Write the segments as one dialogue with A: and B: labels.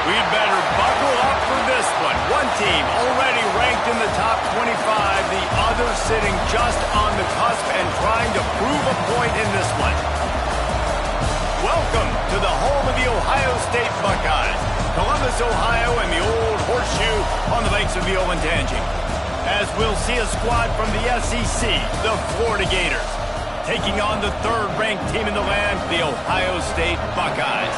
A: We'd better buckle up for this one. One team already ranked in the top 25, the other sitting just on the cusp and trying to prove a point in this one. Welcome to the home of the Ohio State Buckeyes, Columbus, Ohio, and the old horseshoe on the banks of the Olentangy. As we'll see a squad from the SEC, the Florida Gators, taking on the third-ranked team in the land, the Ohio State Buckeyes.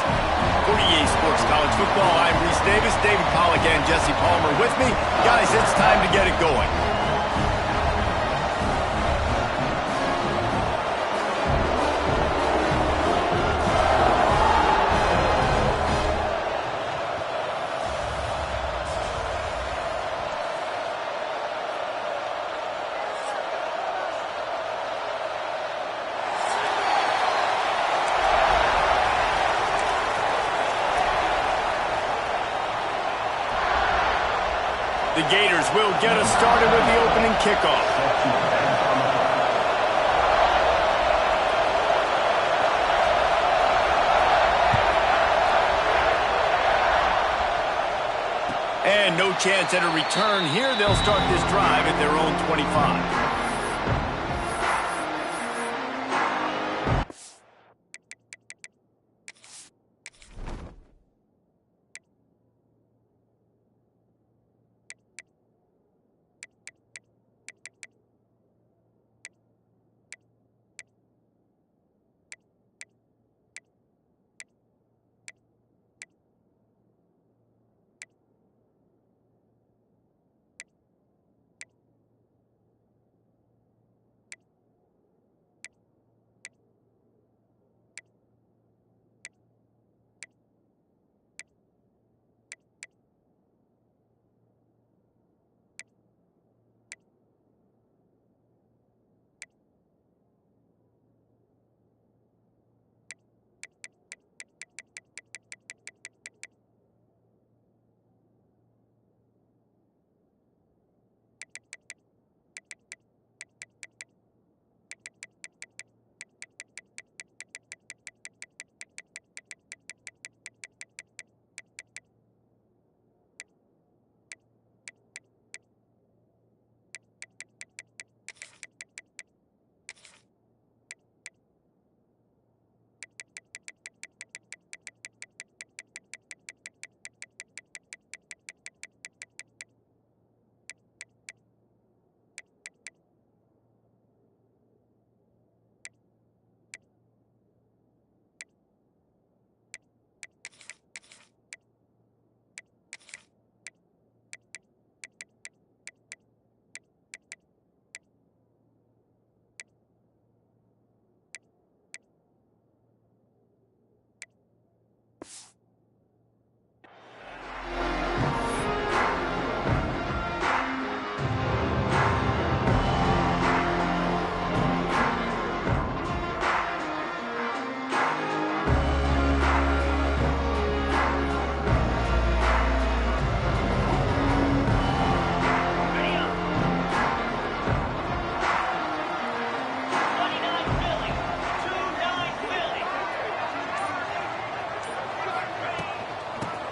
A: For EA Sports College Football, I'm Reese Davis, David Pollack, and Jesse Palmer with me. Guys, it's time to get it going. The Gators will get us started with the opening kickoff. And no chance at a return here. They'll start this drive at their own 25.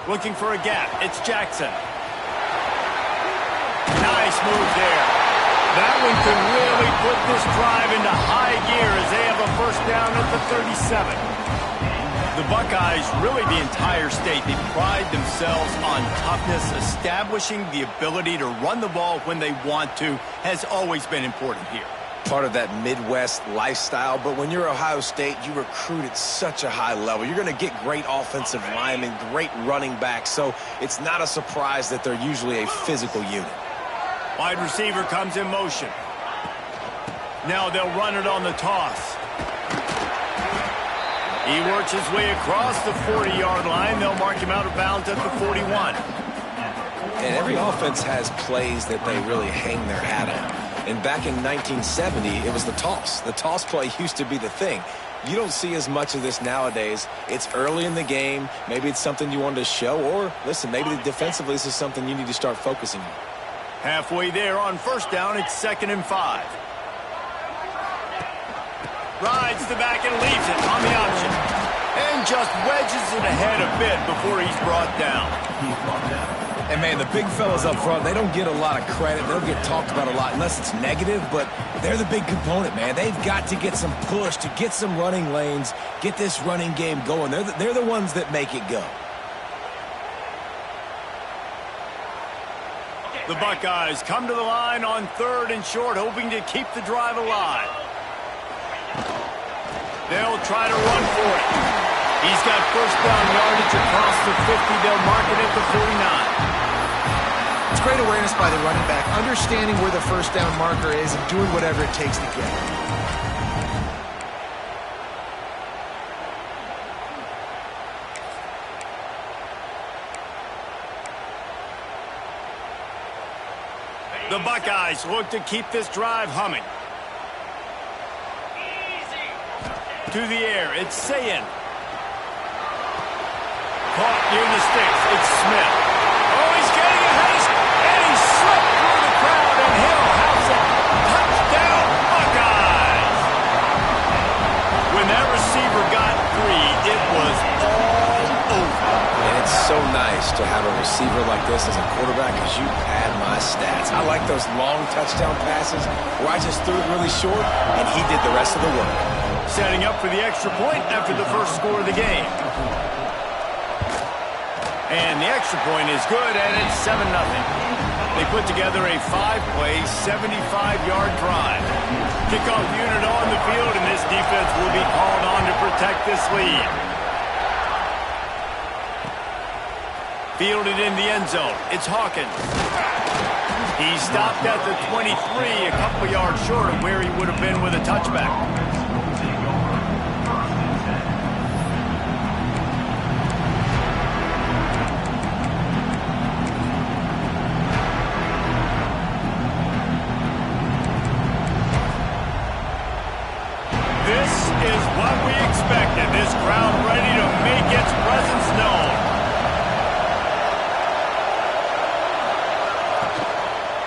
A: Looking for a gap. It's Jackson. Nice move there. That one could really put this drive into high gear as they have a first down at the 37. The Buckeyes, really the entire state, they pride themselves on toughness. Establishing the ability to run the ball when they want to has always been important here.
B: Part of that Midwest lifestyle, but when you're Ohio State, you recruit at such a high level. You're going to get great offensive linemen, great running backs, so it's not a surprise that they're usually a physical unit.
A: Wide receiver comes in motion. Now they'll run it on the toss. He works his way across the 40-yard line. They'll mark him out of bounds at the 41.
B: And every offense has plays that they really hang their hat on. And back in 1970, it was the toss. The toss play used to be the thing. You don't see as much of this nowadays. It's early in the game. Maybe it's something you wanted to show, or listen, maybe defensively this is something you need to start focusing on.
A: Halfway there on first down, it's 2nd and 5. Rides the back and leaves it on the option. And just wedges it ahead a bit before he's brought down.
B: And, man, the big fellas up front, they don't get a lot of credit. They don't get talked about a lot unless it's negative, but they're the big component, man. They've got to get some push, to get some running lanes, get this running game going. They're the ones that make it go.
A: The Buckeyes come to the line on 3rd and short, hoping to keep the drive alive. They'll try to run for it. He's got first down yardage across the 50. They'll mark it at the 49.
C: It's great awareness by the running back, understanding where the first down marker is and doing whatever it takes to get it.
A: The Buckeyes look to keep this drive humming. To the air, it's Sayin. Caught near the sticks, it's Smith. Oh, he's getting ahead, and he slipped through the crowd, and he'll house it. Touchdown, Buckeyes! When that receiver got free, it was all over.
B: And it's so nice to have a receiver like this as a quarterback because you pad my stats. I like those long touchdown passes where I just threw it really short, and he did the rest of the work.
A: Setting up for the extra point after the first score of the game. And the extra point is good, and it's 7-0. They put together a 5-play, 75-yard drive. Kickoff unit on the field, and this defense will be called on to protect this lead. Fielded in the end zone. It's Hawkins. He stopped at the 23, a couple yards short of where he would have been with a touchback. This is what we expected. This crowd ready to make its presence known.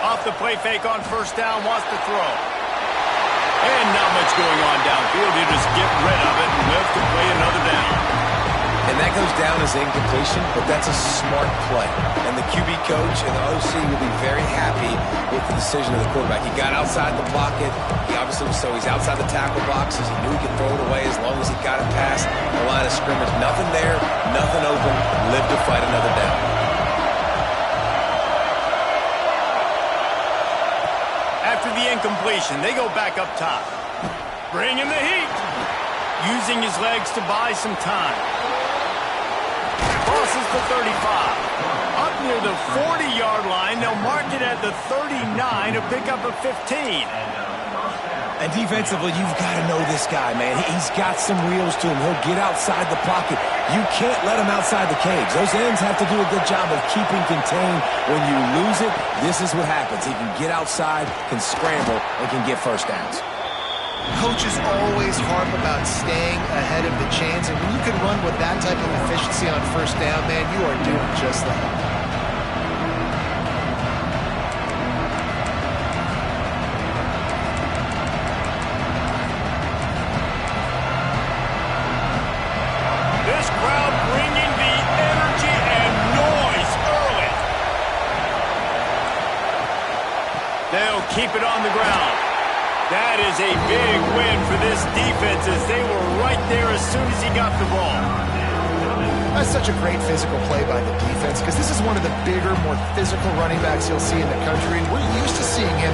A: Off the play fake on first down, wants to throw. And not much going on downfield. You just get rid of it and live to play another down.
B: And that goes down as incompletion, but that's a smart play. And the QB coach and the OC will be very happy with the decision of the quarterback. He got outside the pocket. He obviously so he's outside the tackle boxes. He knew he could throw it away as long as he got it past the line of scrimmage. Nothing there, nothing open. Live to fight another down.
A: After the incompletion, they go back up top. Bringing the heat. Using his legs to buy some time. Crosses the 35. Up near the 40-yard line, they'll mark it at the 39 to pick up a 15.
B: And defensively, you've got to know this guy, man. He's got some wheels to him. He'll get outside the pocket. You can't let him outside the cage. Those ends have to do a good job of keeping contained. When you lose it, this is what happens. He can get outside, can scramble, and can get first downs.
C: Coaches always harp about staying ahead of the chains, and when you can run with that type of efficiency on first down, man, you are doing just that.
A: This crowd bringing the energy and noise early. They'll keep it on the ground. That is a big win for this defense as they were right there as soon as he got the ball.
C: That's such a great physical play by the defense because this is one of the bigger, more physical running backs you'll see in the country, and we're used to seeing him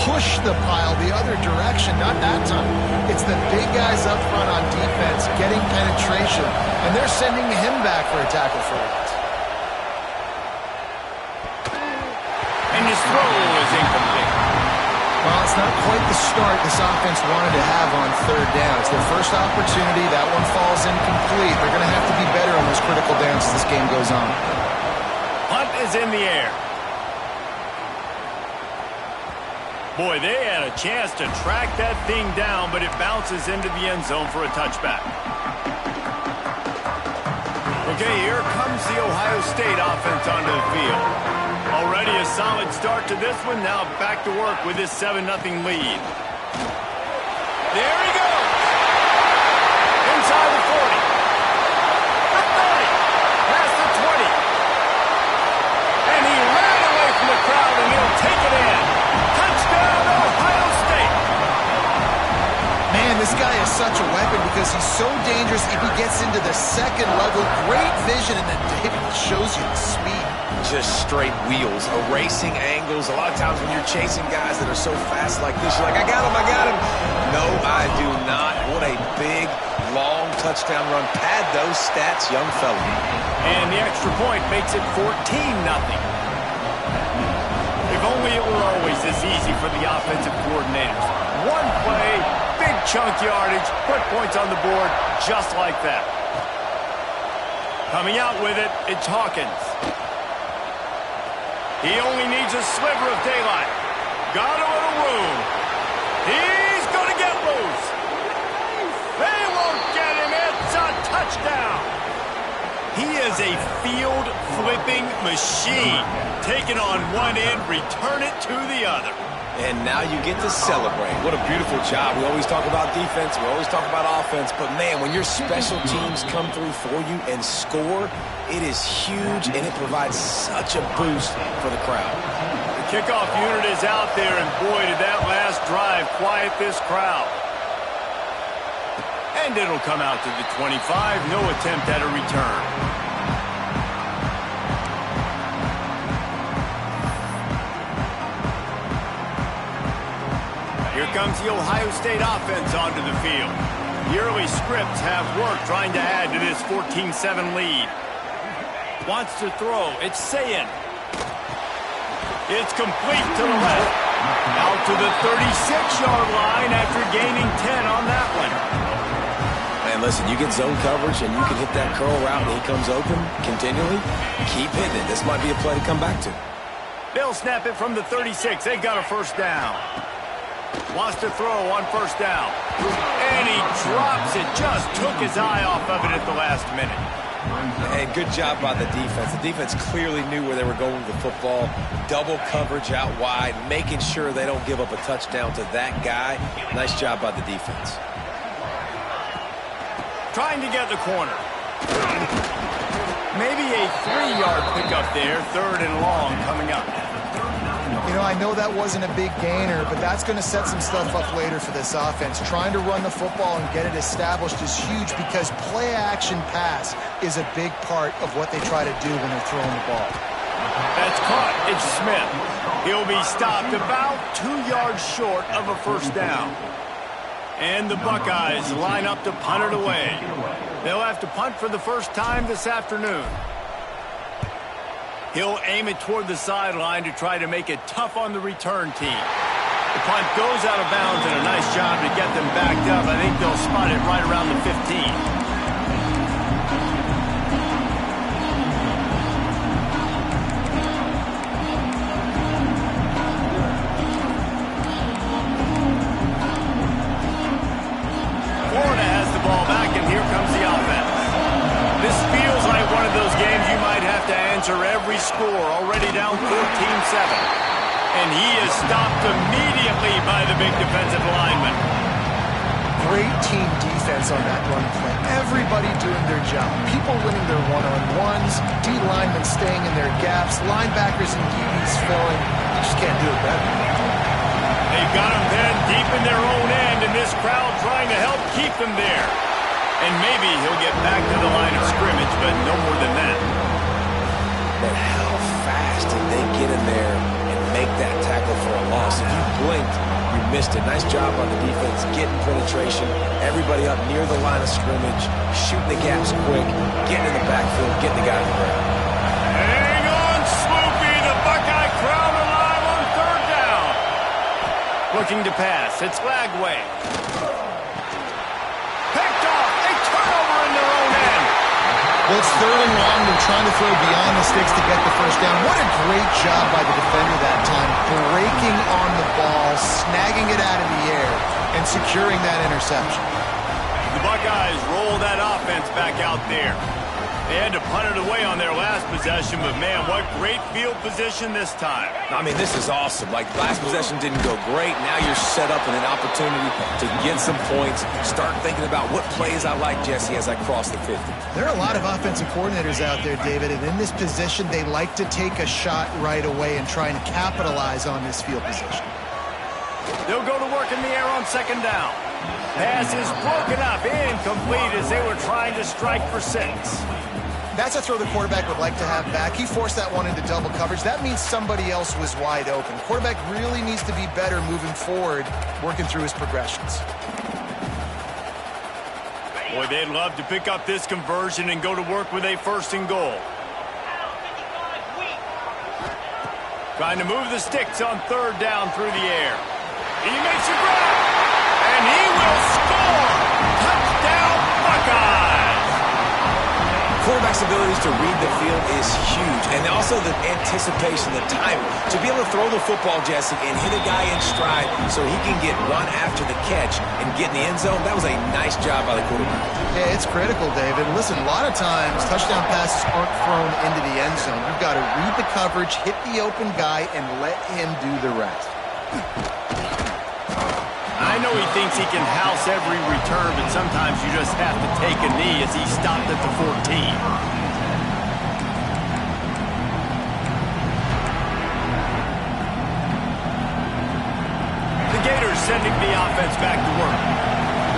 C: push the pile the other direction, not that time. It's the big guys up front on defense getting penetration, and they're sending him back for a tackle for loss.
A: And his throw is incomplete.
C: Well, it's not quite the start this offense wanted to have on third down. It's their first opportunity. That one falls incomplete. They're going to have to be better on those critical downs as this game goes on.
A: Punt is in the air. Boy, they had a chance to track that thing down, but it bounces into the end zone for a touchback. Okay, here comes the Ohio State offense onto the field. Already a solid start to this one. Now back to work with this 7-0 lead. There he goes. Inside the 40.
C: because he's so dangerous if he gets into the second level. Great vision, and then David shows you the speed.
B: Just straight wheels, erasing angles. A lot of times when you're chasing guys that are so fast like this, you're like, I got him, I got him. No, I do not. What a big, long touchdown run. Pad those stats, young fella.
A: And the extra point makes it 14-0. If only it were always this easy for the offensive coordinators. One play, big chunk yardage, put points on the board just like that. Coming out with it, it's Hawkins. He only needs a sliver of daylight. Got a little room. He's going to get loose. They won't get him. It's a touchdown. He is a field-flipping machine. Take it on one end, return it to the other.
B: And now you get to celebrate. What a beautiful job. We always talk about defense. We always talk about offense. But, man, when your special teams come through for you and score, it is huge, and it provides such a boost for the crowd.
A: The kickoff unit is out there, and, boy, did that last drive quiet this crowd. And it'll come out to the 25. No attempt at a return. Here comes the Ohio State offense onto the field. The early scripts have worked trying to add to this 14-7 lead. Wants to throw. It's Sayin. It's complete to the left. Out to the 36-yard line after gaining 10 on that one.
B: Man, listen, you get zone coverage and you can hit that curl route and he comes open continually. Keep hitting it. This might be a play to come back to.
A: They'll snap it from the 36. They got a first down. Wants to throw on first down. And he drops it. Just took his eye off of it at the last minute.
B: Hey, good job by the defense. The defense clearly knew where they were going with the football. Double coverage out wide, making sure they don't give up a touchdown to that guy. Nice job by the defense.
A: Trying to get the corner. Maybe a 3-yard pickup there. 3rd and long coming up.
C: You know, I know that wasn't a big gainer, but that's going to set some stuff up later for this offense. Trying to run the football and get it established is huge because play-action pass is a big part of what they try to do when they're throwing the ball.
A: That's caught. It's Smith. He'll be stopped about 2 yards short of a first down. And the Buckeyes line up to punt it away. They'll have to punt for the first time this afternoon. He'll aim it toward the sideline to try to make it tough on the return team. The punt goes out of bounds, and a nice job to get them backed up. I think they'll spot it right around the 15. Every score, already down 14-7. And he is stopped immediately by the big defensive lineman.
C: Great team defense on that run play. Everybody doing their job. People winning their one-on-ones, D linemen staying in their gaps, linebackers and DBs filling. You just can't do it better.
A: They've got him then deep in their own end, and this crowd trying to help keep them there. And maybe he'll get back to the line of scrimmage, but no more than that.
B: But how fast did they get in there and make that tackle for a loss? If you blinked, you missed it. Nice job on the defense, getting penetration. Everybody up near the line of scrimmage, shooting the gaps quick, getting in the backfield, getting the guy on the ground.
A: Hang on, Sloopy. The Buckeye crowd alive on 3rd down. Looking to pass. It's Lagway. Picked off. A turnover in their own end.
C: Well, it's 3rd and long. They're trying to throw beyond the sticks to get the first down. What a great job by the defender that time, breaking on the ball, snagging it out of the air, and securing that interception.
A: The Buckeyes roll that offense back out there. They had to punt it away on their last possession, but, man, what great field position this time.
B: I mean, this is awesome. Like, last possession didn't go great. Now you're set up in an opportunity to get some points, start thinking about what plays I like, Jesse, as I cross the 50.
C: There are a lot of offensive coordinators out there, David, and in this position, they like to take a shot right away and try and capitalize on this field position.
A: They'll go to work in the air on 2nd down. Pass is broken up, incomplete as they were trying to strike for 6.
C: That's a throw the quarterback would like to have back. He forced that one into double coverage. That means somebody else was wide open. The quarterback really needs to be better moving forward, working through his progressions.
A: Boy, they'd love to pick up this conversion and go to work with a 1st and goal. Trying to move the sticks on 3rd down through the air. He makes a grab, and he will score! Touchdown, Buckeyes!
B: Quarterback's abilities to read the field is huge, and also the anticipation, the timing. To be able to throw the football, Jesse, and hit a guy in stride so he can get run after the catch and get in the end zone, that was a nice job by the quarterback.
C: Yeah, it's critical, David. Listen, a lot of times touchdown passes aren't thrown into the end zone. You've got to read the coverage, hit the open guy, and let him do the rest.
A: I know he thinks he can house every return, but sometimes you just have to take a knee as he stopped at the 14. The Gators sending the offense back to work.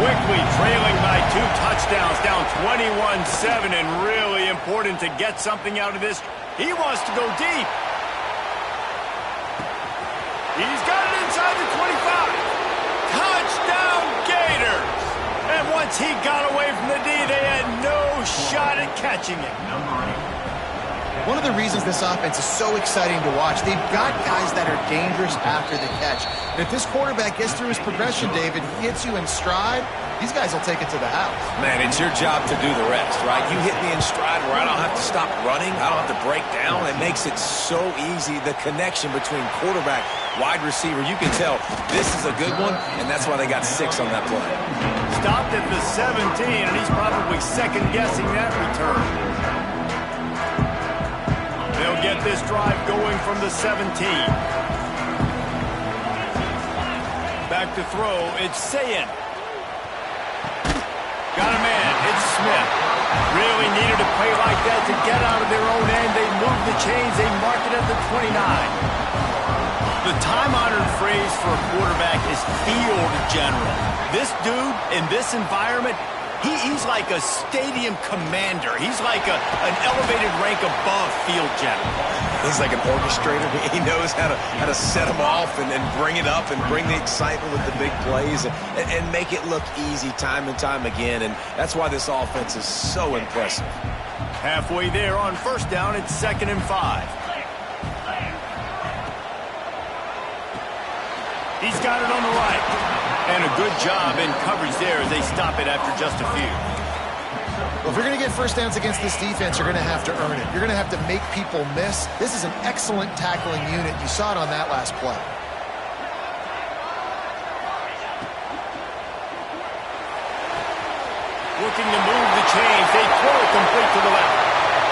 A: Quickly trailing by 2 touchdowns, down 21-7, and really important to get something out of this. He wants to go deep. He's got it inside the 25. Touchdown, Gators! And once he got away from the D, they had no shot at catching him.
C: One of the reasons this offense is so exciting to watch, they've got guys that are dangerous after the catch. And if this quarterback gets through his progression, David, he hits you in stride, these guys will take it to the house.
B: Man, it's your job to do the rest, right? You hit me in stride where I don't have to stop running. I don't have to break down. It makes it so easy, the connection between quarterback, wide receiver. You can tell this is a good one, and that's why they got 6 on that play.
A: Stopped at the 17, and he's probably second-guessing that return. They'll get this drive going from the 17. Back to throw, it's Sayin. Got a man, it's Smith. Really needed a play like that to get out of their own end. They move the chains, they mark it at the 29. The time-honored phrase for a quarterback is field general. This dude, in this environment, he's like a stadium commander. He's like an elevated rank above field general.
B: He's like an orchestrator. He knows how to set them off and then bring it up and bring the excitement with the big plays and make it look easy time and time again. And that's why this offense is so impressive.
A: Halfway there on 1st down, it's 2nd and 5. He's got it on the right. And a good job in coverage there as they stop it after just a few.
C: Well, if you're going to get 1st downs against this defense, you're going to have to earn it. You're going to have to make people miss. This is an excellent tackling unit. You saw it on that last play.
A: Looking to move the chains. They throw it complete to the left.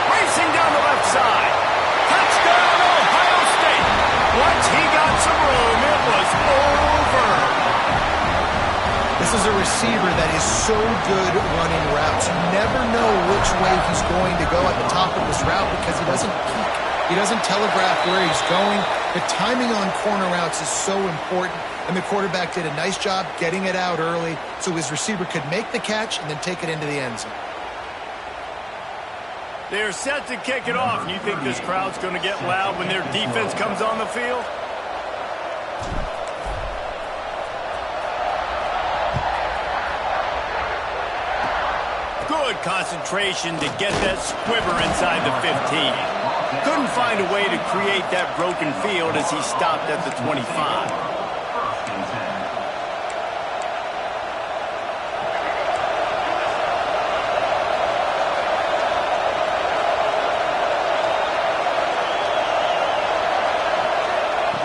A: Racing down the left side. Touchdown, Ohio State. Once he got some room, it was over.
C: This is a receiver that is so good running routes. You never know which way he's going to go at the top of this route because he doesn't peek. He doesn't telegraph where he's going. The timing on corner routes is so important, and the quarterback did a nice job getting it out early so his receiver could make the catch and then take it into the end zone.
A: They're set to kick it off. You think this crowd's going to get loud when their defense comes on the field? Good concentration to get that squiver inside the 15. Couldn't find a way to create that broken field as he stopped at the 25.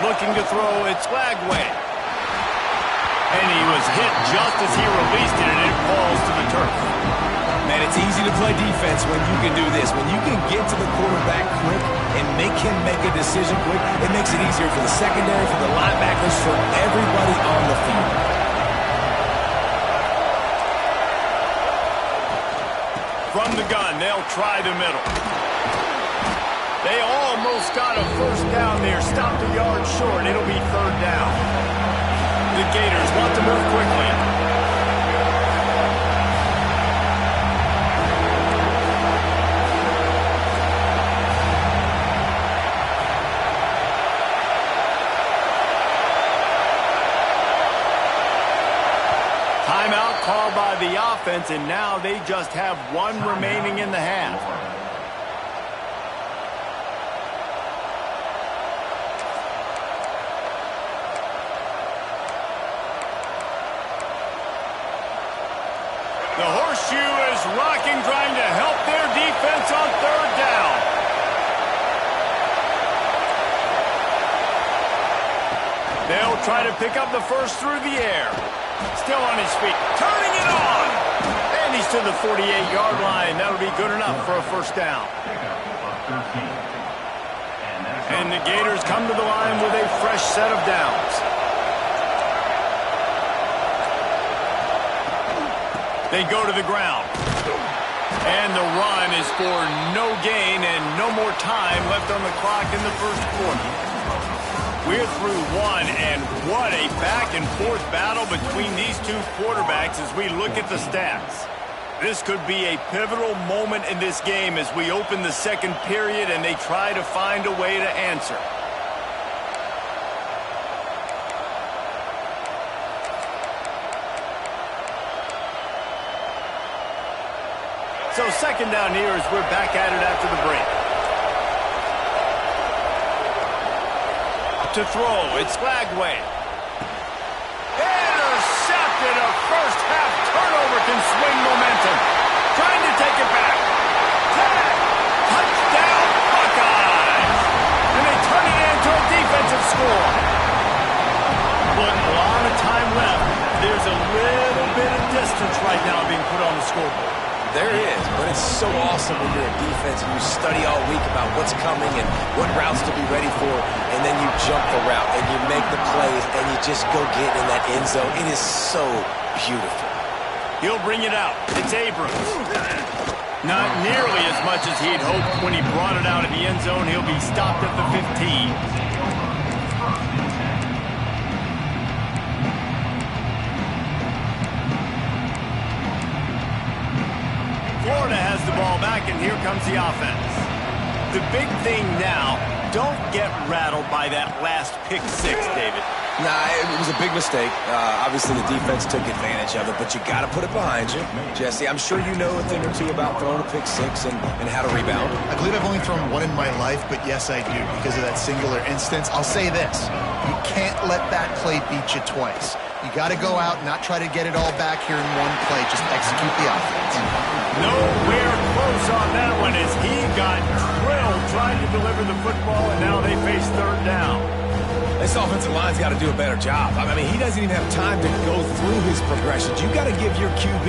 A: Looking to throw, it's Lagway. And he was hit just as he released it, and it falls to the turf.
B: Man, it's easy to play defense when you can do this. When you can get to the quarterback quick and make him make a decision quick, it makes it easier for the secondary, for the linebackers, for everybody on the field.
A: From the gun, they'll try the middle. They almost got a 1st down there. Stopped a yard short. It'll be 3rd down. The Gators want to move quickly. offense, and now they just have one remaining in the half. The horseshoe is rocking, trying to help their defense on third down. They'll try to pick up the first through the air. Still on his feet, turning it on. And he's to the 48-yard line. That'll be good enough for a first down. And the Gators come to the line with a fresh set of downs. They go to the ground. And the run is for no gain and no more time left on the clock in the first quarter. We're through one, and what a back-and-forth battle between these two quarterbacks as we look at the stats. This could be a pivotal moment in this game as we open the second period and they try to find a way to answer. So second down here as we're back at it after the break. To throw, it's Flagway. Intercepted. A first half turnover can swing momentum. Trying to take it back. Touchdown Buckeyes. And they turn it into a defensive score. But a lot of time left. There's a little bit of distance right now being put on the scoreboard.
B: There is, but it's so awesome when you're a defense and you study all week about what's coming and what routes to be ready for, and then you jump the route and you make the plays and you just go get in that end zone. It is so beautiful.
A: He'll bring it out. It's Abrams. Not nearly as much as he'd hoped when he brought it out of the end zone. He'll be stopped at the 15. Florida has the ball back, and here comes the offense. The big thing now, don't get rattled by that last pick six, David.
B: Nah, it was a big mistake. Obviously, the defense took advantage of it, but you got to put it behind you. Jesse, I'm sure you know a thing or two about throwing a pick six and how to rebound.
C: I believe I've only thrown one in my life, but yes, I do, because of that singular instance. I'll say this. You can't let that play beat you twice. You got to go out and not try to get it all back here in one play. Just execute the offense.
A: Nowhere close on that one as he got drilled trying to deliver the football, and now they face third down.
B: This offensive line's got to do a better job. I mean, he doesn't even have time to go through his progressions. You got to give your QB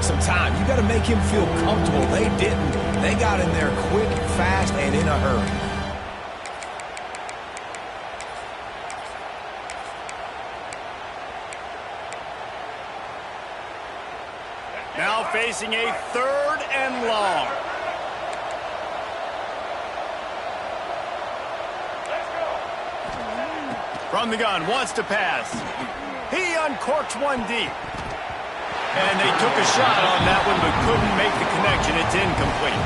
B: some time. You got to make him feel comfortable. They didn't. They got in there quick, fast, and in a hurry.
A: Now facing a third and long. From the gun, wants to pass. He uncorks one deep. And they took a shot on that one, but couldn't make the connection. It's incomplete.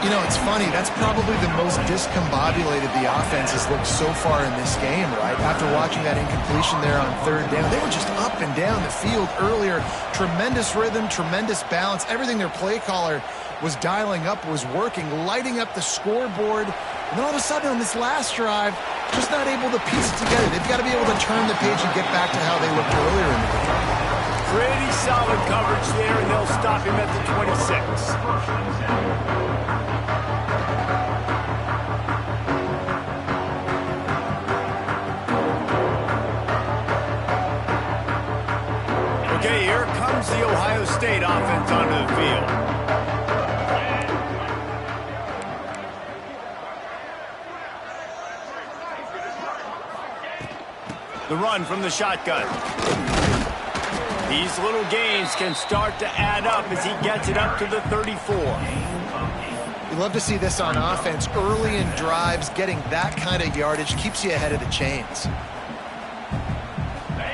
C: You know, it's funny. That's probably the most discombobulated the offense has looked so far in this game, right? After watching that incompletion there on third down, they were just up and down the field earlier. Tremendous rhythm, tremendous balance. Everything their play caller was dialing up was working, lighting up the scoreboard. And then all of a sudden on this last drive, just not able to piece it together. They've got to be able to turn the page and get back to how they looked earlier in the game.
A: Pretty solid coverage there, and they'll stop him at the 26. Okay, here comes the Ohio State offense onto the field. The run from the shotgun. These little gains can start to add up as he gets it up to the 34.
C: You love to see this on offense. Early in drives, getting that kind of yardage keeps you ahead of the chains.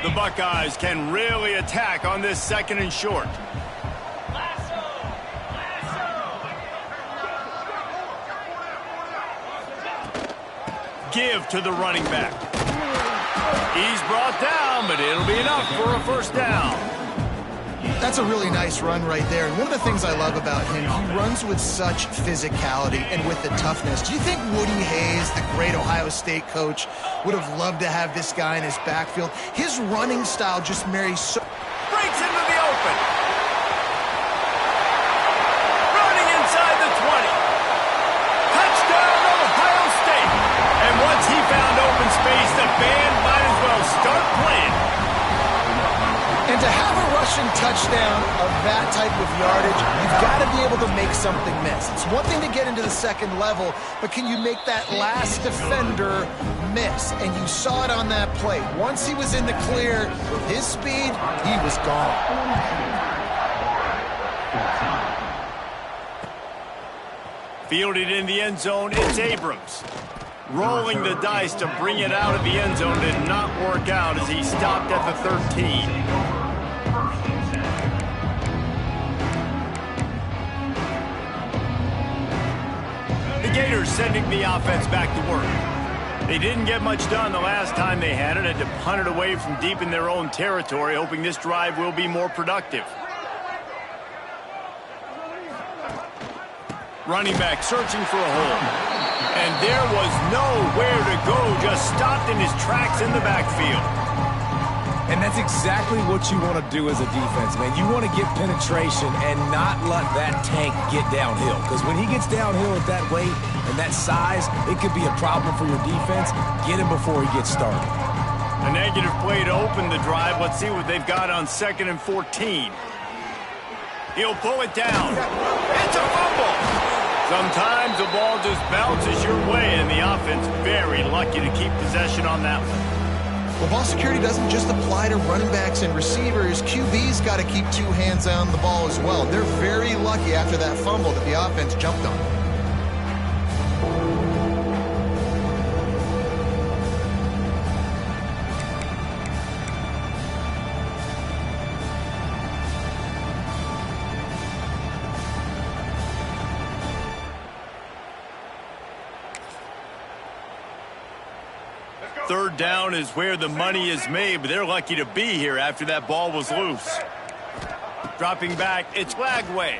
A: The Buckeyes can really attack on this second and short. Give to the running back. He's brought down, but it'll be enough for a first down.
C: That's a really nice run right there. And one of the things I love about him, he runs with such physicality and with the toughness. Do you think Woody Hayes, the great Ohio State coach, would have loved to have this guy in his backfield? His running style just marries so...
A: Breaks into the open. Running inside the 20. Touchdown, Ohio State. And once he found open space, the band might as well start playing.
C: And to have a rushing touchdown of that type of yardage, you've got to be able to make something miss. It's one thing to get into the second level, but can you make that last defender miss? And you saw it on that play. Once he was in the clear, with his speed, he was gone.
A: Fielded in the end zone, it's Abrams. Rolling the dice to bring it out of the end zone did not work out as he stopped at the 13. The Gators sending the offense back to work. They didn't get much done the last time they had it. Had to punt it away from deep in their own territory, hoping this drive will be more productive. Running back searching for a hole. And there was nowhere to go, just stopped in his tracks in the backfield.
B: And that's exactly what you want to do as a defense, man. You want to get penetration and not let that tank get downhill. Because when he gets downhill at that weight and that size, it could be a problem for your defense. Get him before he gets started.
A: A negative play to open the drive. Let's see what they've got on 2nd and 14. He'll pull it down. It's a fumble. Sometimes the ball just bounces your way, and the offense very lucky to keep possession on that one.
C: Well, ball security doesn't just apply to running backs and receivers. QB's got to keep two hands on the ball as well. They're very lucky after that fumble that the offense jumped on.
A: Third down is where the money is made, but they're lucky to be here after that ball was loose. Dropping back, it's Lagway.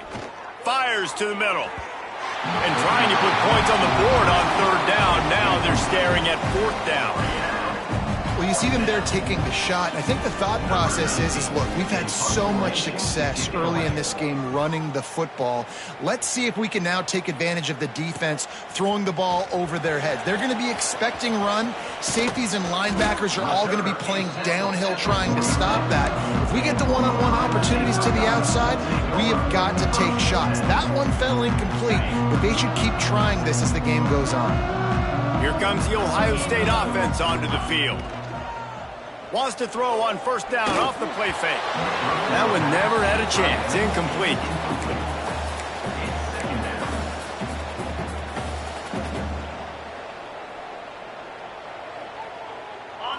A: Fires to the middle. And trying to put points on the board on 3rd down. Now they're staring at 4th down.
C: Well, you see them there taking the shot. I think the thought process is, look, we've had so much success early in this game running the football. Let's see if we can now take advantage of the defense throwing the ball over their heads. They're going to be expecting run. Safeties and linebackers are all going to be playing downhill trying to stop that. If we get the one-on-one opportunities to the outside, we have got to take shots. That one fell incomplete, but they should keep trying this as the game goes on.
A: Here comes the Ohio State offense onto the field. Wants to throw on 1st down off the play fake. That one never had a chance. Incomplete.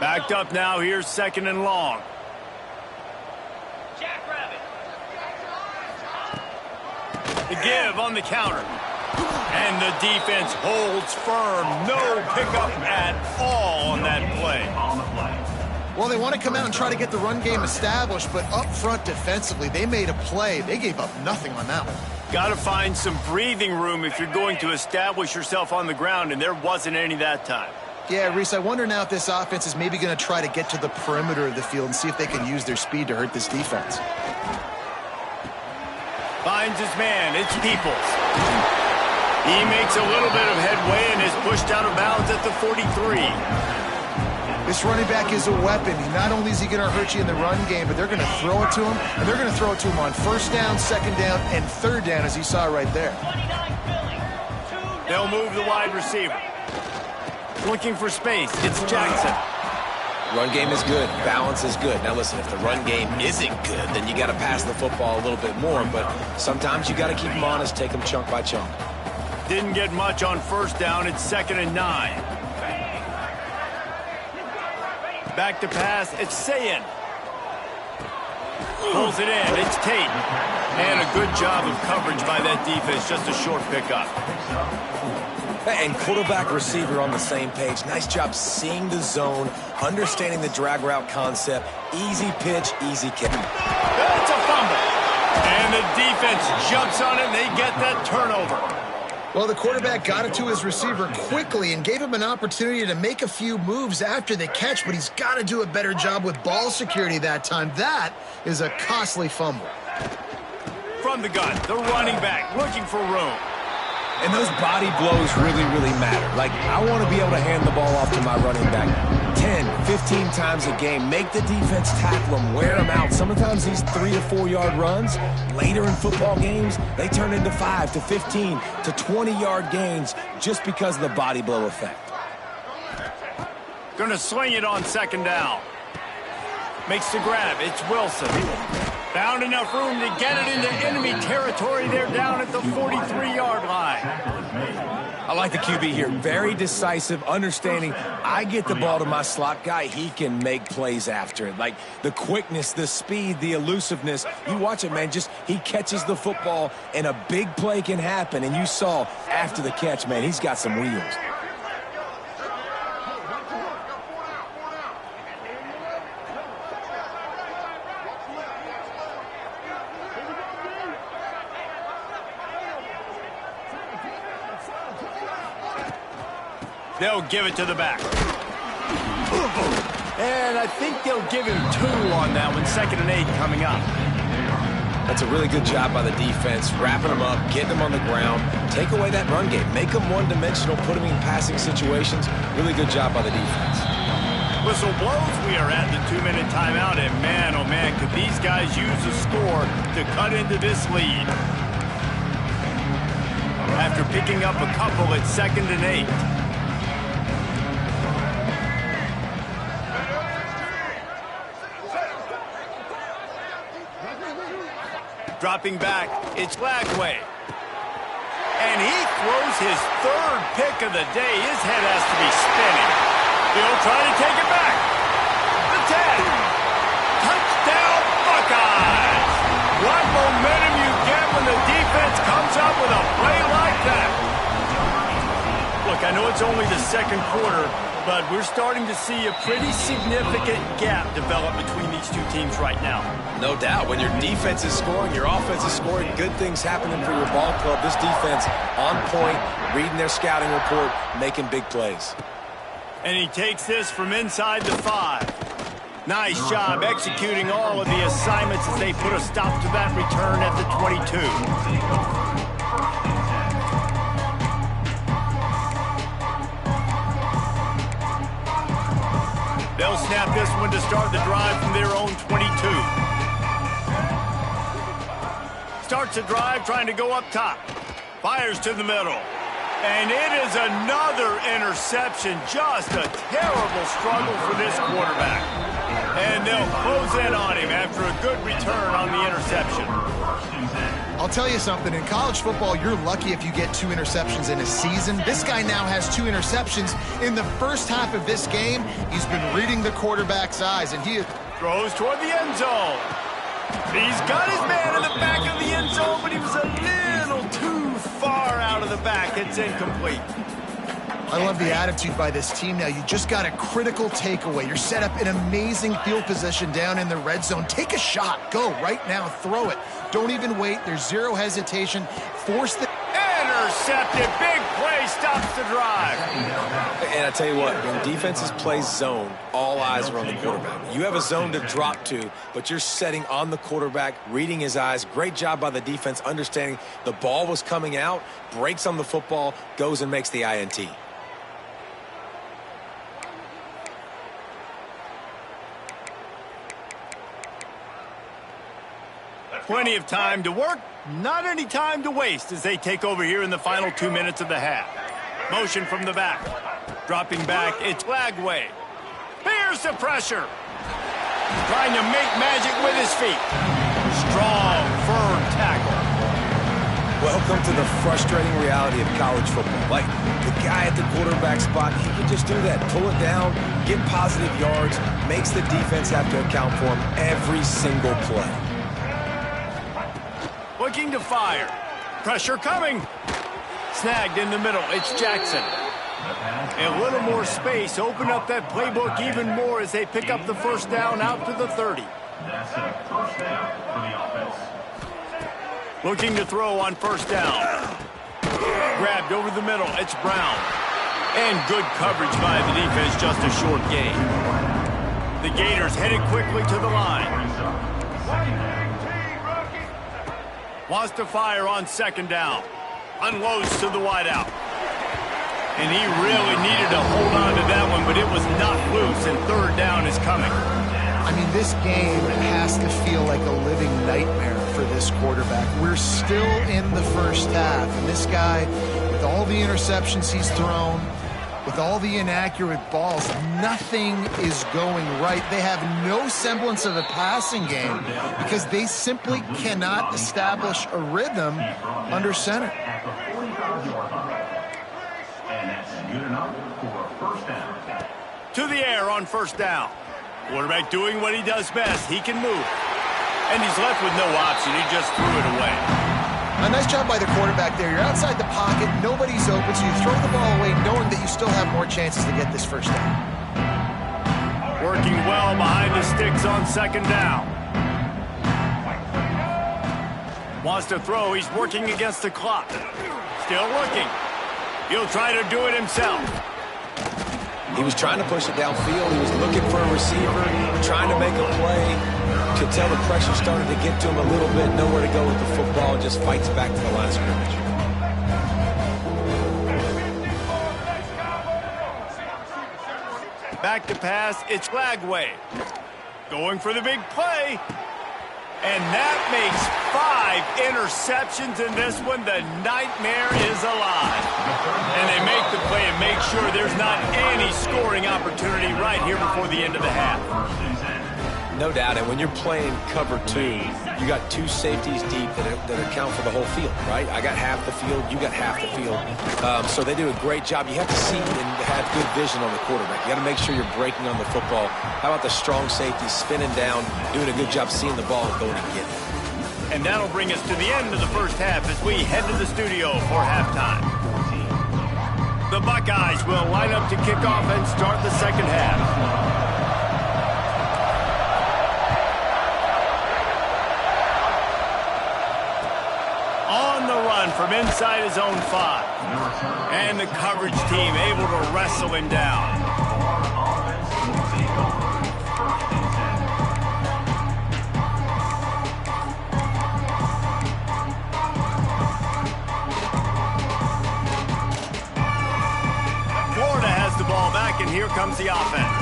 A: Backed up now. Here's 2nd and long. The give on the counter. And the defense holds firm. No pickup at all on that play.
C: Well, they want to come out and try to get the run game established, but up front defensively, they made a play. They gave up nothing on that one.
A: Got to find some breathing room if you're going to establish yourself on the ground, and there wasn't any that time.
C: Yeah, Reese, I wonder now if this offense is maybe going to try to get to the perimeter of the field and see if they can use their speed to hurt this defense.
A: Finds his man. It's Peoples. He makes a little bit of headway and is pushed out of bounds at the 43.
C: This running back is a weapon. Not only is he going to hurt you in the run game, but they're going to throw it to him, and they're going to throw it to him on 1st down, 2nd down, and 3rd down, as you saw right there.
A: They'll move the wide receiver. Looking for space. It's Jackson.
B: Run game is good. Balance is good. Now, listen, if the run game isn't good, then you got to pass the football a little bit more, but sometimes you got to keep them honest, take them chunk by chunk.
A: Didn't get much on 1st down. It's 2nd and 9. Back to pass, it's Sayin. Pulls it in, it's Tate. And a good job of coverage by that defense, just a short pickup.
B: And quarterback receiver on the same page. Nice job seeing the zone, understanding the drag route concept. Easy pitch, easy kick.
A: It's a fumble. And the defense jumps on it, and they get that turnover.
C: Well, the quarterback got it to his receiver quickly and gave him an opportunity to make a few moves after the catch, but he's got to do a better job with ball security that time. That is a costly fumble.
A: From the gun, the running back looking for room.
B: And those body blows really, really matter. Like, I want to be able to hand the ball off to my running back 10, 15 times a game. Make the defense tackle him, wear him out. Sometimes these 3 to 4 yard runs, later in football games, they turn into 5 to 15 to 20 yard gains just because of the body blow effect.
A: Gonna swing it on second down. Makes the grab. It's Wilson. Found enough room to get it into enemy territory. They're down at the 43-yard line.
B: I like the QB here. Very decisive, understanding I get the ball to my slot guy, he can make plays after it. Like the quickness, the speed, the elusiveness. You watch it, man. Just he catches the football and a big play can happen. And you saw after the catch, man, he's got some wheels.
A: They'll give it to the back. And I think they'll give him 2 on that one. 2nd and 8 coming up.
B: That's a really good job by the defense, wrapping them up, getting them on the ground, take away that run game, make them one-dimensional, put them in passing situations. Really good job by the defense.
A: Whistle blows. We are at the 2-minute timeout, and man, oh man, could these guys use a score to cut into this lead. After picking up a couple at 2nd and 8. Dropping back, it's Lagway. And he throws his 3rd pick of the day. His head has to be spinning. He'll try to take it back. The 10. Touchdown, Buckeyes. What momentum you get when the defense comes up with a play like that. Look, I know it's only the 2nd quarter, but we're starting to see a pretty significant gap develop between these two teams right now.
B: No doubt. When your defense is scoring, your offense is scoring, good things happening for your ball club. This defense on point, reading their scouting report, making big plays.
A: And he takes this from inside the 5. Nice job executing all of the assignments as they put a stop to that return at the 22. They'll snap this one to start the drive from their own 22. Starts the drive trying to go up top. Fires to the middle. And it is another interception. Just a terrible struggle for this quarterback. And they'll close in on him after a good return on the interception.
C: I'll tell you something. In college football, you're lucky if you get 2 interceptions in a season. This guy now has 2 interceptions. In the first half of this game, he's been reading the quarterback's eyes, and he
A: throws toward the end zone. He's got his man in the back of the end zone, but he was a little too far out of the back. It's incomplete.
C: I love the attitude by this team now. You just got a critical takeaway. You're set up in amazing field position down in the red zone. Take a shot. Go right now. Throw it. Don't even wait. There's zero hesitation. Force the...
A: Intercepted. Big play stops the drive.
B: And I tell you what, when defenses play zone, all eyes are on the quarterback. You have a zone to drop to, but you're setting on the quarterback, reading his eyes. Great job by the defense, understanding the ball was coming out, breaks on the football, goes and makes the INT.
A: Plenty of time to work, not any time to waste as they take over here in the final 2 minutes of the half. Motion from the back. Dropping back, it's Lagway. Here's the pressure. Trying to make magic with his feet. Strong, firm tackle.
B: Welcome to the frustrating reality of college football. Like, the guy at the quarterback spot, he can just do that. Pull it down, get positive yards, makes the defense have to account for him every single play.
A: Looking to fire. Pressure coming. Snagged in the middle. It's Jackson. A little more space. Open up that playbook even more as they pick up the first down out to the 30.
D: That's a first down for the offense.
A: Looking to throw on first down. Grabbed over the middle. It's Brown. And good coverage by the defense, just a short gain. The Gators headed quickly to the line. Wants to fire on second down. Unloads to the wideout. And he really needed to hold on to that one, but it was not loose, and third down is coming.
C: I mean, this game has to feel like a living nightmare for this quarterback. We're still in the first half, and this guy, with all the interceptions he's thrown, with all the inaccurate balls, nothing is going right. They have no semblance of a passing game because they simply cannot establish a rhythm under center.
D: And that's good enough for a first down.
A: To the air on first down. Quarterback doing what he does best. He can move. And he's left with no option. He just threw it away.
C: A nice job by the quarterback there. You're outside the pocket. Nobody's open, so you throw the ball away knowing that you still have more chances to get this first down.
A: Working well behind the sticks on second down. Wants to throw. He's working against the clock. Still looking. He'll try to do it himself.
B: He was trying to push it downfield. He was looking for a receiver, trying to make a play. Could tell the pressure started to get to him a little bit. Nowhere to go with the football. Just fights back to the line of scrimmage.
A: Back to pass. It's Flagway. Going for the big play. And that makes 5 interceptions in this one. The nightmare is alive. And they make the play and make sure there's not any scoring opportunity right here before the end of the half.
B: No doubt, and when you're playing cover 2, you got 2 safeties deep that account for the whole field, right? I got half the field, you got half the field. So they do a great job. You have to see and have good vision on the quarterback. You got to make sure you're breaking on the football. How about the strong safety spinning down, doing a good job seeing the ball and going and getting it.
A: And that'll bring us to the end of the first half as we head to the studio for halftime. The Buckeyes will line up to kick off and start the second half. On the run from inside his own 5. And the coverage team able to wrestle him down. Florida has the ball back, and here comes the offense.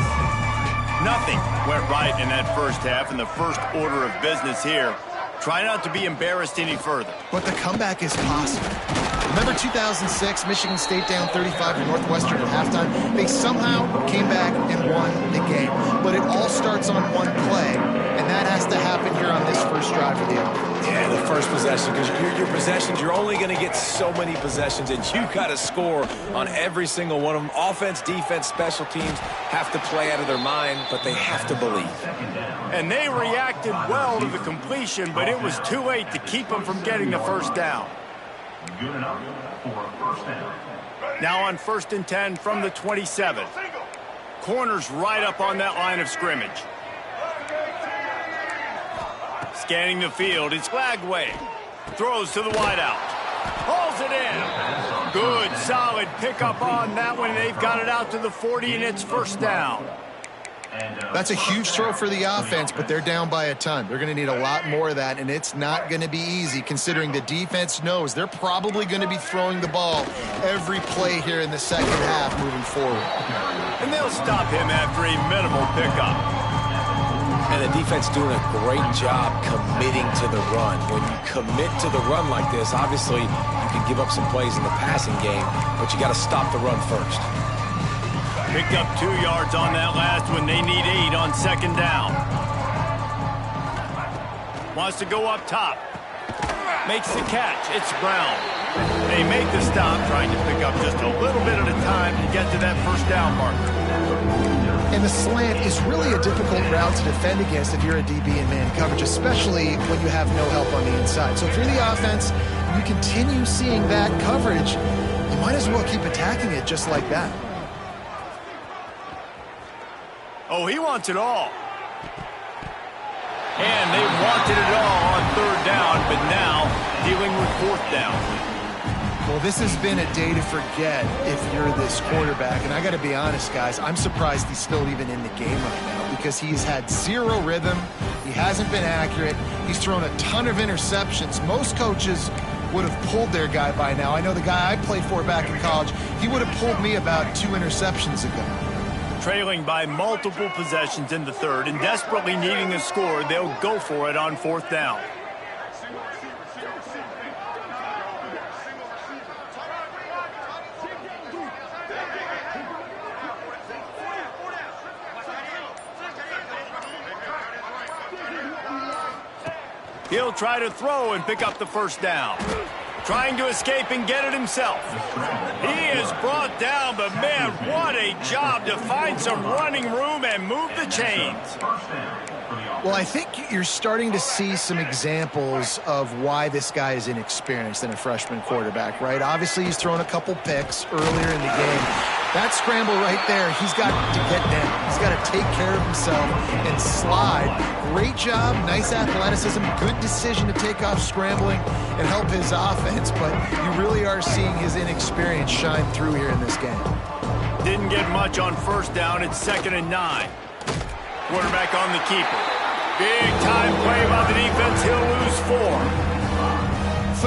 A: Nothing went right in that first half, and the first order of business here. Try not to be embarrassed any further.
C: But the comeback is possible. Remember 2006, Michigan State down 35 to Northwestern at halftime? They somehow came back and won the game. But it all starts on one play, and that has to happen here on this first drive of the offense.
B: Yeah, the first possession, because your possessions, you're only going to get so many possessions, and you got to score on every single one of them. Offense, defense, special teams have to play out of their mind, but they have to believe.
A: And they reacted well to the completion, but it was too late to keep them from getting the first down.
D: Good enough for a first down.
A: Now on 1st and 10 from the 27. Corners right up on that line of scrimmage. Scanning the field, it's Flagway. Throws to the wideout. Hauls it in. Good, solid pickup on that one. They've got it out to the 40, and it's first down.
C: That's a huge throw for the offense, but they're down by a ton. They're going to need a lot more of that, and it's not going to be easy considering the defense knows they're probably going to be throwing the ball every play here in the second half moving forward.
A: And they'll stop him after a minimal pickup.
B: And the defense doing a great job committing to the run. When you commit to the run like this, obviously you can give up some plays in the passing game, but you got to stop the run first.
A: Picked up 2 yards on that last one. They need 8 on second down. Wants to go up top. Makes the catch. It's Brown. They make the stop, trying to pick up just a little bit at a time to get to that first down marker.
C: And the slant is really a difficult route to defend against if you're a DB in man coverage, especially when you have no help on the inside. So if you're the offense, you continue seeing that coverage, you might as well keep attacking it just like that.
A: Oh, he wants it all. And they wanted it all on third down, but now dealing with fourth down.
C: Well, this has been a day to forget if you're this quarterback. And I got to be honest, guys, I'm surprised he's still even in the game right now because he's had zero rhythm. He hasn't been accurate. He's thrown a ton of interceptions. Most coaches would have pulled their guy by now. I know the guy I played for back in college, he would have pulled me about 2 interceptions ago.
A: Trailing by multiple possessions in the third and desperately needing a score, they'll go for it on fourth down. He'll try to throw and pick up the first down. Trying to escape and get it himself. He is brought down, but man, what a job to find some running room and move the chains.
C: Well, I think you're starting to see some examples of why this guy is inexperienced in a freshman quarterback, right? Obviously, he's thrown a couple picks earlier in the game. That scramble right there, he's got to get down. He's got to take care of himself and slide. Great job, nice athleticism, good decision to take off scrambling and help his offense, but you really are seeing his inexperience shine through here in this game.
A: Didn't get much on first down. It's 2nd and 9. Quarterback on the keeper. Big time play by the defense. He'll lose 4.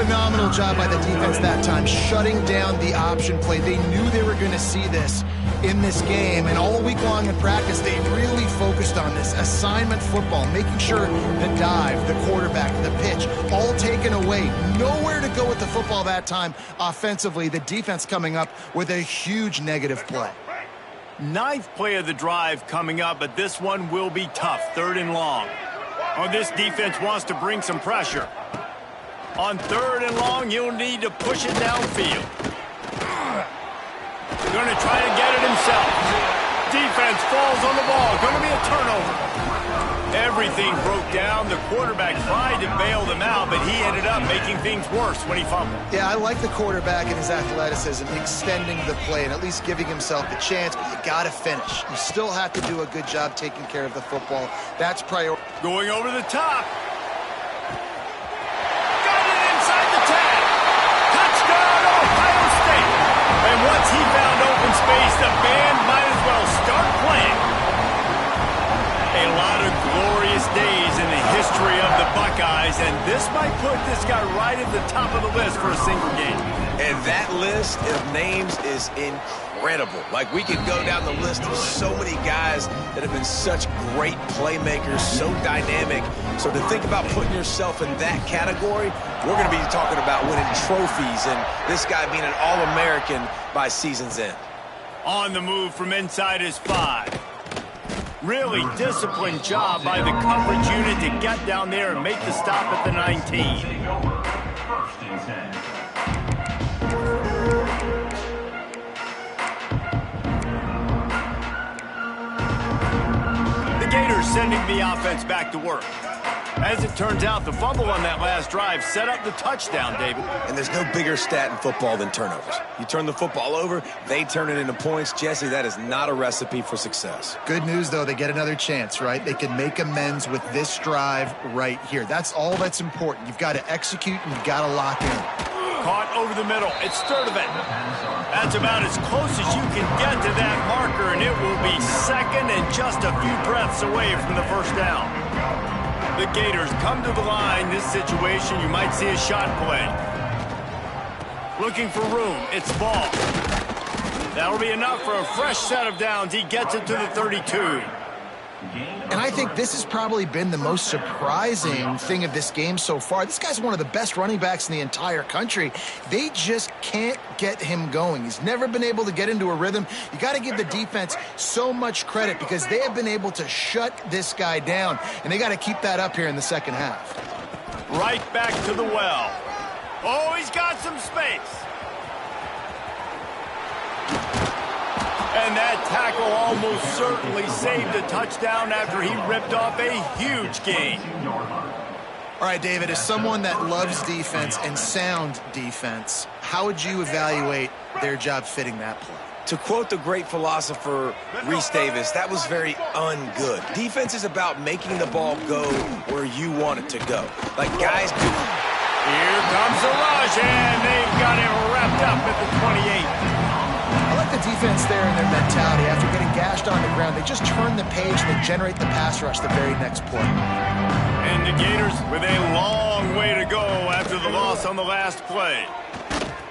C: Phenomenal job by the defense that time, shutting down the option play. They knew they were going to see this in this game, and all week long in practice, they really focused on this assignment football, making sure the dive, the quarterback, the pitch, all taken away. Nowhere to go with the football that time offensively. The defense coming up with a huge negative play.
A: 9th play of the drive coming up, but this one will be tough. 3rd and long. Oh, this defense wants to bring some pressure. On 3rd and long, you'll need to push it downfield. Going to try to get it himself. Defense falls on the ball. Going to be a turnover. Everything broke down. The quarterback tried to bail them out, but he ended up making things worse when he fumbled.
C: Yeah, I like the quarterback and his athleticism, extending the play and at least giving himself a chance, but you got to finish. You still have to do a good job taking care of the football. That's priority.
A: Going over the top. Touchdown, Ohio State. And once he found open space, the band might as well start playing. A lot of glorious days in the history of the Buckeyes, and this might put this guy right at the top of the list for a single game.
B: And that list of names is incredible. Like, we could go down the list of so many guys that have been such great playmakers, so dynamic. So to think about putting yourself in that category, we're going to be talking about winning trophies and this guy being an All-American by season's end.
A: On the move from inside his 5. Really disciplined job by the coverage unit to get down there and make the stop at the 19.
D: 1st and 10.
A: The Gators sending the offense back to work. As it turns out, the fumble on that last drive set up the touchdown, David.
B: And there's no bigger stat in football than turnovers. You turn the football over, they turn it into points. Jesse, that is not a recipe for success.
C: Good news, though, they get another chance, right? They can make amends with this drive right here. That's all that's important. You've got to execute and you've got to lock in.
A: Caught over the middle. It's Sturdivant. That's about as close as you can get to that marker, and it will be 2nd and just a few breaths away from the first down. The Gators come to the line. This situation, you might see a shot play. Looking for room. It's Ball. That'll be enough for a fresh set of downs. He gets it to the 32.
C: And I think this has probably been the most surprising thing of this game so far. This guy's one of the best running backs in the entire country. They just can't get him going. He's never been able to get into a rhythm. You got to give the defense so much credit because they have been able to shut this guy down, and they got to keep that up here in the second half.
A: Right back to the well. Oh, he's got some space. And that tackle almost certainly saved a touchdown after he ripped off a huge gain.
C: All right, David, as someone that loves defense and sound defense, how would you evaluate their job fitting that play?
B: To quote the great philosopher Reese Davis, that was very ungood. Defense is about making the ball go where you want it to go. Like guys do.
A: Here comes the rush, and they've got it wrapped up at the 28.
C: I like the defense there and their mentality. After getting gashed on the ground, they just turn the page and they generate the pass rush the very next play.
A: And the Gators with a long way to go after the loss on the last play.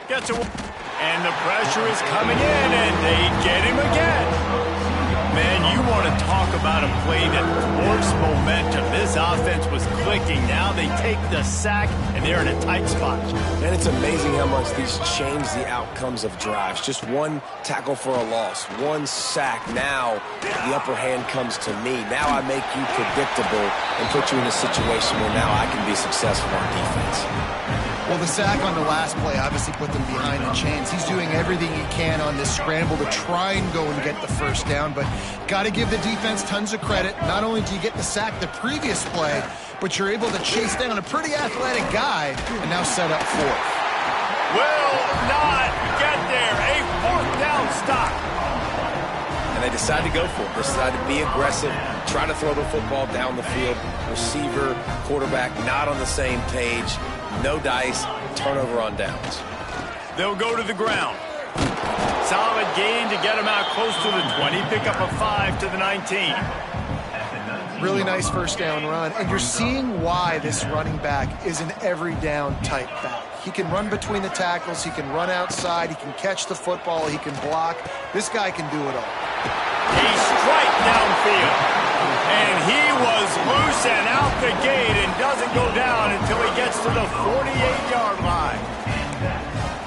A: Gets away. And the pressure is coming in, and they get him again. Man, you want to talk about a play that dwarfs momentum. This offense was clicking. Now they take the sack, and they're in a tight spot.
B: And it's amazing how much these change the outcomes of drives. Just one tackle for a loss, one sack. Now the upper hand comes to me. Now I make you predictable and put you in a situation where now I can be successful on defense.
C: Well, the sack on the last play obviously put them behind the chains. He's doing everything he can on this scramble to try and go and get the first down, but got to give the defense tons of credit. Not only do you get the sack the previous play, but you're able to chase down a pretty athletic guy and now set up fourth.
A: Will not get there. A fourth down stop.
B: And they decide to go for it. They decide to be aggressive, try to throw the football down the field. Receiver, quarterback, not on the same page. No dice, turnover on downs.
A: They'll go to the ground. Solid gain to get them out close to the 20. Pick up a 5 to the 19.
C: Really nice first down run. And you're seeing why this running back is an every down type back. He can run between the tackles. He can run outside. He can catch the football. He can block. This guy can do it all.
A: He strikes downfield. And he was loose and out the gate and doesn't go down until he gets to the 48-yard line.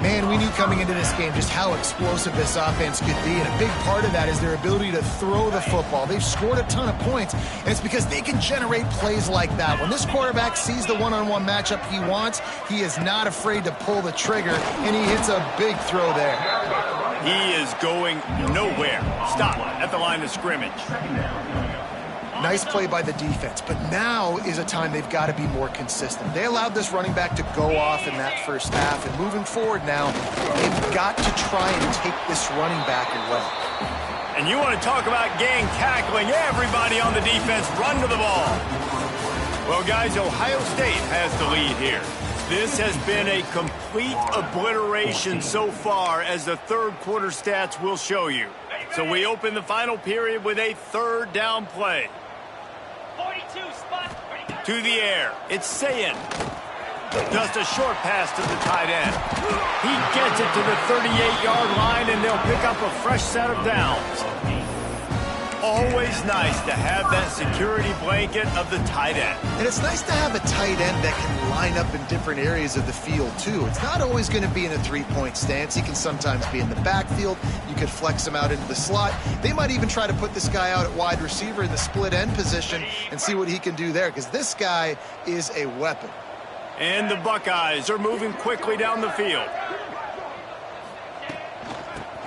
C: Man, we knew coming into this game just how explosive this offense could be, and a big part of that is their ability to throw the football. They've scored a ton of points, and it's because they can generate plays like that. When this quarterback sees the one-on-one matchup he wants, he is not afraid to pull the trigger, and he hits a big throw there.
A: He is going nowhere. Stop at the line of scrimmage.
C: Nice play by the defense, but now is a time they've got to be more consistent. They allowed this running back to go off in that first half, and moving forward now, they've got to try and take this running back away.
A: And you want to talk about gang tackling, everybody on the defense run to the ball. Well, guys, Ohio State has the lead here. This has been a complete obliteration so far, as the third quarter stats will show you. So we open the final period with a third down play.
E: 42 spot.
A: To the air, it's Sayin. Just a short pass to the tight end. He gets it to the 38-yard line, and they'll pick up a fresh set of downs. Always nice to have that security blanket of the tight end.
C: And it's nice to have a tight end that can line up in different areas of the field, too. It's not always going to be in a three-point stance. He can sometimes be in the backfield. You could flex him out into the slot. They might even try to put this guy out at wide receiver in the split end position and see what he can do there, because this guy is a weapon.
A: And the Buckeyes are moving quickly down the field.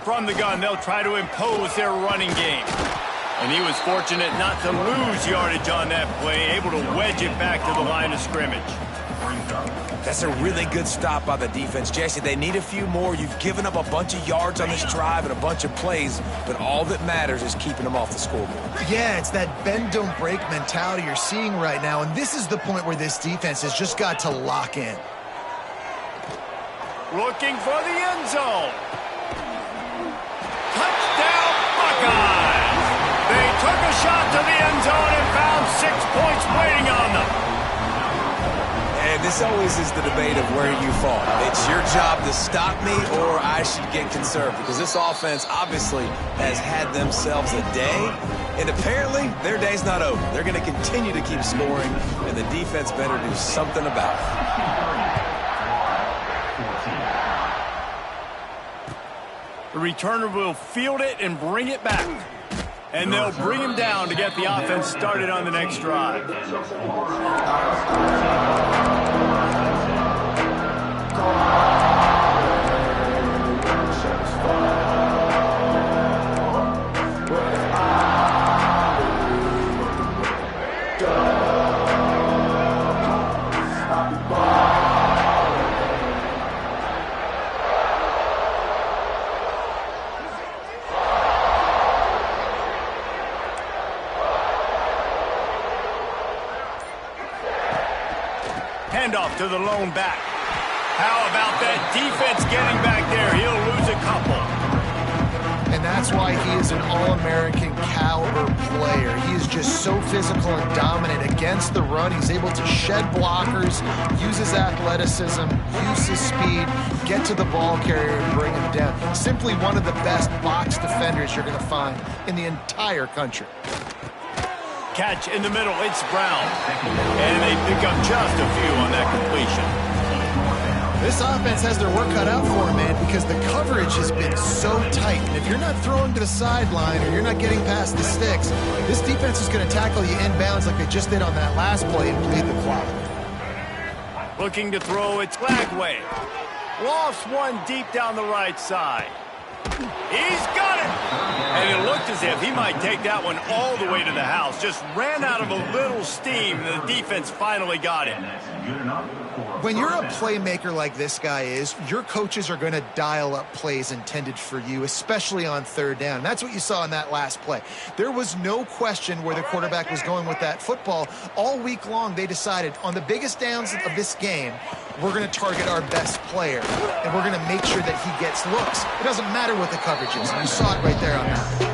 A: From the gun, they'll try to impose their running game. And he was fortunate not to lose yardage on that play, able to wedge it back to the line of scrimmage.
B: That's a really good stop by the defense. Jesse, they need a few more. You've given up a bunch of yards on this drive and a bunch of plays, but all that matters is keeping them off the scoreboard.
C: Yeah, it's that bend, don't break mentality you're seeing right now, and this is the point where this defense has just got to lock in.
A: Looking for the end zone. Touchdown, Buckeyes! They took a shot to the end zone and found 6 points waiting on them.
B: And this always is the debate of where you fall. It's your job to stop me, or I should get conservative, because this offense obviously has had themselves a day, and apparently their day's not over. They're going to continue to keep scoring, and the defense better do something about it.
A: The returner will field it and bring it back. And they'll bring him down to get the offense started on the next drive. handoff to the lone back. How about that defense getting back there? He'll lose a couple.
C: And that's why he is an All-American caliber player. He is just so physical and dominant against the run. He's able to shed blockers, use his athleticism, use his speed, get to the ball carrier and bring him down. Simply one of the best box defenders you're going to find in the entire country.
A: Catch in the middle, it's Brown. And they pick up just a few on that completion.
C: This offense has their work cut out for them, man, because the coverage has been so tight. And if you're not throwing to the sideline or you're not getting past the sticks, this defense is going to tackle you inbounds like they just did on that last play and bleed the clock.
A: Looking to throw, it's Lagway. Lofts one deep down the right side. He's got it! And it looked as if he might take that one all the way to the house. Just ran out of a little steam, and the defense finally got it.
C: When you're a playmaker like this guy is, your coaches are going to dial up plays intended for you, especially on third down. And that's what you saw in that last play. There was no question where the quarterback was going with that football. All week long, they decided on the biggest downs of this game, we're going to target our best player, and we're going to make sure that he gets looks. It doesn't matter what the coverage is. You saw it right there on that.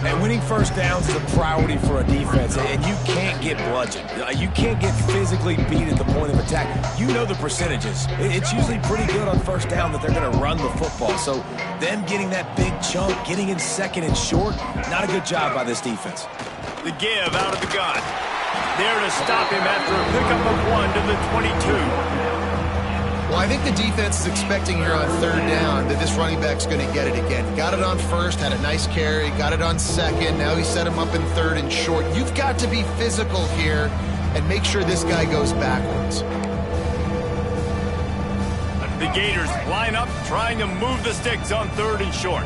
B: And winning first downs is a priority for a defense, and you can't get bludgeoned. You can't get physically beat at the point of attack. You know the percentages. It's usually pretty good on first down that they're going to run the football. So them getting that big chunk, getting in second and short, not a good job by this defense.
A: The give out of the gun. There to stop him after a pickup of 1 to the 22.
C: Well, I think the defense is expecting here on third down that this running back's going to get it again. Got it on first, had a nice carry, got it on second. Now he set him up in third and short. You've got to be physical here and make sure this guy goes backwards.
A: The Gators line up, trying to move the sticks on third and short.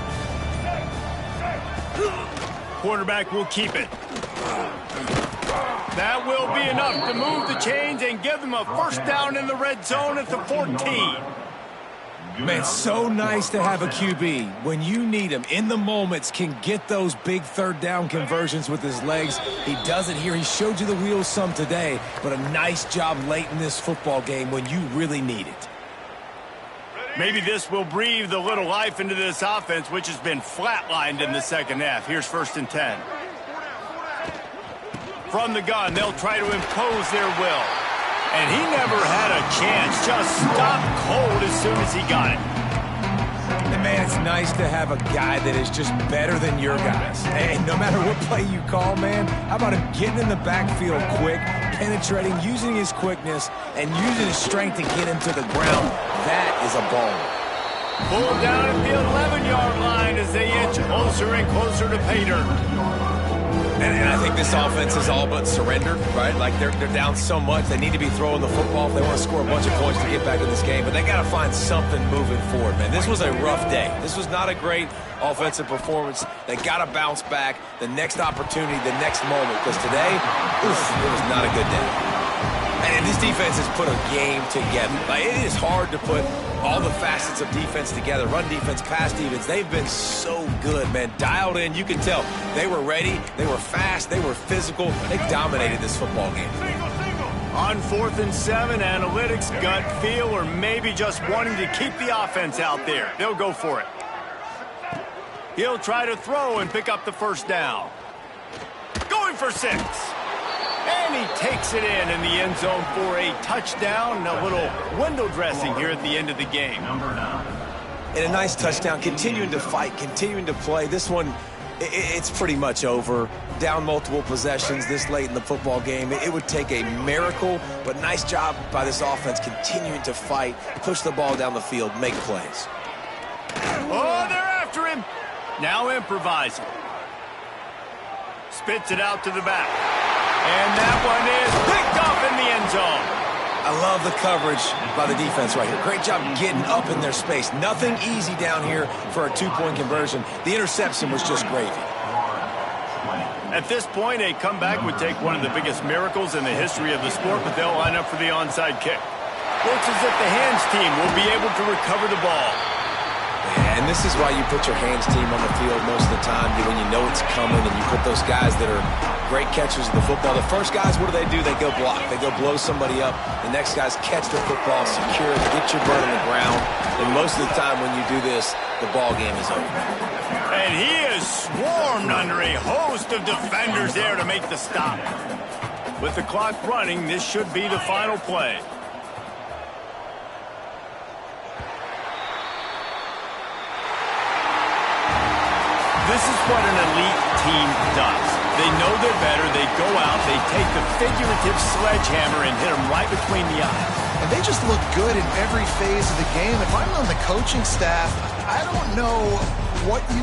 A: Quarterback will keep it. That will be enough to move the chains and give them a first down in the red zone at the 14.
B: Man, so nice to have a QB. When you need him, in the moments, can get those big third down conversions with his legs. He does it here. He showed you the wheels some today, but a nice job late in this football game when you really need it.
A: Maybe this will breathe a little life into this offense, which has been flatlined in the second half. Here's 1st and 10. From the gun, they'll try to impose their will. And he never had a chance. Just stopped cold as soon as he got it.
B: And man, it's nice to have a guy that is just better than your guys. And no matter what play you call, man, how about him getting in the backfield quick, penetrating, using his quickness, and using his strength to get him to the ground. That is a ball.
A: Pulled down at the 11-yard line as they inch closer and closer to pay dirt.
B: And I think this offense is all but surrendered, right? Like they're down so much, they need to be throwing the football if they want to score a bunch of points to get back in this game. But they got to find something moving forward, man. This was a rough day. This was not a great offensive performance. They got to bounce back the next opportunity, the next moment. Because today, it was not a good day. And this defense has put a game together. Like, it is hard to put all the facets of defense together. Run defense, pass defense. They've been so good, man. Dialed in. You can tell they were ready. They were fast. They were physical. They dominated this football game.
A: On 4th and 7, analytics, gut feel, or maybe just wanting to keep the offense out there. They'll go for it. He'll try to throw and pick up the first down. Going for 6. And he takes it in the end zone for a touchdown. A little window dressing here at the end of the game.
B: And a nice touchdown, continuing to fight, continuing to play. This one, it's pretty much over. Down multiple possessions this late in the football game. It would take a miracle, but nice job by this offense continuing to fight, push the ball down the field, make plays.
A: Oh, they're after him. Now improvising. Spits it out to the back. And that one is picked up in the end zone.
B: I love the coverage by the defense right here. Great job getting up in their space. Nothing easy down here for a two-point conversion. The interception was just gravy.
A: At this point, a comeback would take one of the biggest miracles in the history of the sport, but they'll line up for the onside kick. Looks as if the hands team will be able to recover the ball.
B: And this is why you put your hands team on the field most of the time when you know it's coming and you put those guys that are great catchers of the football. The first guys, what do? They go block. They go blow somebody up. The next guys catch the football, secure it, get your bird on the ground. And most of the time when you do this, the ball game is over.
A: And he is swarmed under a host of defenders there to make the stop. With the clock running, this should be the final play. This is what an elite team does. They know they're better. They go out. They take the figurative sledgehammer and hit them right between the eyes.
C: And they just look good in every phase of the game. If I'm on the coaching staff, I don't know what you